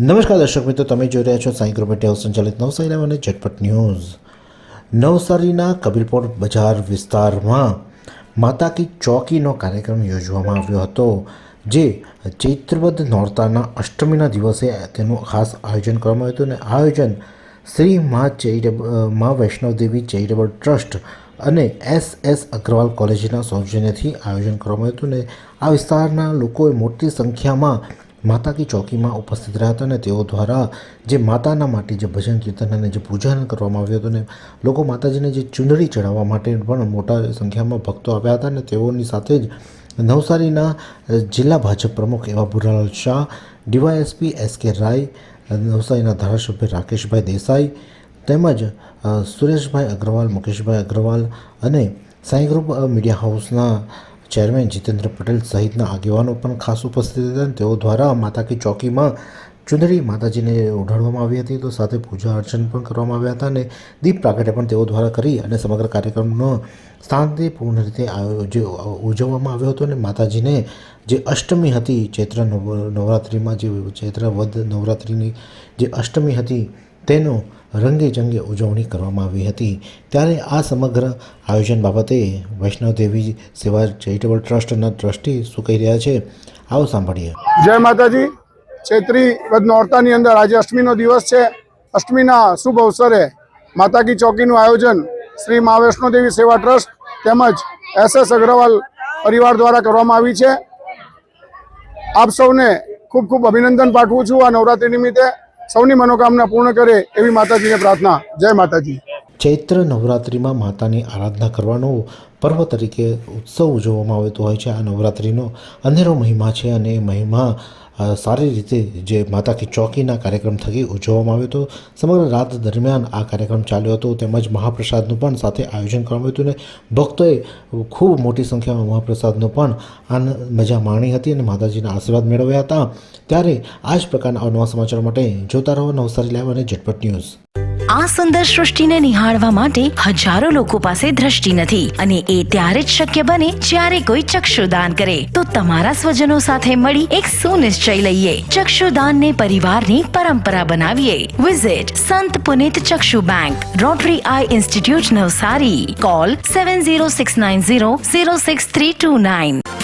નમસ્કાર દર્શક મિત્રો, તમે જોઈ રહ્યા છો સાઈ ગ્રુપ મીડિયા સંચાલિત નવસારી લાઈવ અને ઝટપટ ન્યૂઝ। નવસારીના કબીરપોર બજાર વિસ્તારમાં માતા કી ચોકીનો કાર્યક્રમ યોજવામાં આવ્યો હતો, જે ચૈત્રવદ નોરતાના અષ્ટમીના દિવસે તેનું ખાસ આયોજન કરવામાં આવ્યું હતું। અને આ આયોજન શ્રી મા વૈષ્ણવદેવી ચેરિટેબલ ટ્રસ્ટ અને SS અગ્રવાલ કોલેજના સૌજન્યથી આયોજન કરવામાં આવ્યું હતું। અને આ વિસ્તારના લોકોએ મોટી સંખ્યામાં માતા કી ચોકીમાં ઉપસ્થિત રહ્યા હતા અને તેઓ દ્વારા જે માતાના માટે જે ભજન કીર્તન અને જે પૂજન કરવામાં આવ્યું હતું, અને લોકો માતાજીને જે ચૂંદડી ચડાવવા માટે પણ મોટા સંખ્યામાં ભક્તો આવ્યા હતા। અને તેઓની સાથે જ નવસારીના જિલ્લા ભાજપ પ્રમુખ એવા ભુરાલાલ શાહ, DYSP SK રાય, નવસારીના ધારાસભ્ય રાકેશભાઈ દેસાઈ તેમજ સુરેશભાઈ અગ્રવાલ, મુકેશભાઈ અગ્રવાલ અને સાઈ ગ્રુપ મીડિયા હાઉસના ચેરમેન જીતેન્દ્ર પટેલ સહિતના આગેવાનો પણ ખાસ ઉપસ્થિત હતા। તેઓ દ્વારા માતા કી ચોકીમાં ચુંદડી માતાજીને ઓઢાડવામાં આવી હતી, તો સાથે પૂજા અર્ચન પણ કરવામાં આવ્યા હતા અને દીપ પ્રાગટ્ય પણ તેઓ દ્વારા કરી અને સમગ્ર કાર્યક્રમનો શાંતિપૂર્ણ રીતે ઉજવવામાં આવ્યો હતો। અને માતાજીને જે અષ્ટમી હતી, ચૈત્ર નવરાત્રિમાં જે ચૈત્રવદ નવરાત્રિની જે અષ્ટમી હતી તેનો રંગે જંગે ઉજવણી કરવામાં આવી હતી। ત્યારે આ સમગ્ર આયોજન બાબતે વૈષ્ણવદેવી સેવા ચેરિટેબલ ટ્રસ્ટના ટ્રસ્ટી શું કહી રહ્યા છે, આવો સાંભળીએ। જય માતાજી। ચૈત્રી વદ નોરતાની અંદર આજે અષ્ટમીનો દિવસ છે। અષ્ટમીના શુભ અવસરે માતા કી ચોકીનું આયોજન શ્રી મા વૈષ્ણવદેવી સેવા ટ્રસ્ટ તેમજ SS અગ્રવાલ પરિવાર દ્વારા કરવામાં આવી છે। આપ સૌને ખૂબ ખૂબ અભિનંદન પાઠવું છું। આ નવરાત્રિ નિમિત્તે સૌની મનોકામના પૂર્ણ કરે એવી માતાજીને પ્રાર્થના। જય માતાજી। ચૈત્ર નવરાત્રિમાં માતાની આરાધના કરવાનો પર્વ તરીકે ઉત્સવ ઉજવવામાં આવતો હોય છે। આ નવરાત્રિનો અંધેરો મહિમા છે અને એ મહિમા સારી રીતે જે માતા કી ચોકીના કાર્યક્રમ થકી ઉજવવામાં આવ્યો હતો। સમગ્ર રાત દરમિયાન આ કાર્યક્રમ ચાલ્યો હતો, તેમજ મહાપ્રસાદનું પણ સાથે આયોજન કરવામાં આવ્યું હતું અને ભક્તોએ ખૂબ મોટી સંખ્યામાં મહાપ્રસાદનો પણ મજા માણી હતી અને માતાજીના આશીર્વાદ મેળવ્યા હતા। ત્યારે આ જ પ્રકારના અવનવા સમાચાર માટે જોતા રહો નવસારી લાઈવ અને ઝટપટ ન્યૂઝ। આ સુંદર સૃષ્ટિને નિહાળવા માટે હજારો લોકો પાસે દ્રષ્ટિ નથી, અને એ ત્યારે જ શક્ય બને જ્યારે કોઈ ચક્ષુદાન કરે। તો તમારા સ્વજનો સાથે મળી એક સુનિશ્ચય લઈએ, ચક્ષુદાનને પરિવારની પરંપરા બનાવીએ। Visit Sant Punit Chakshu bank, Rotary eye institute Navsari. Call 7069006329।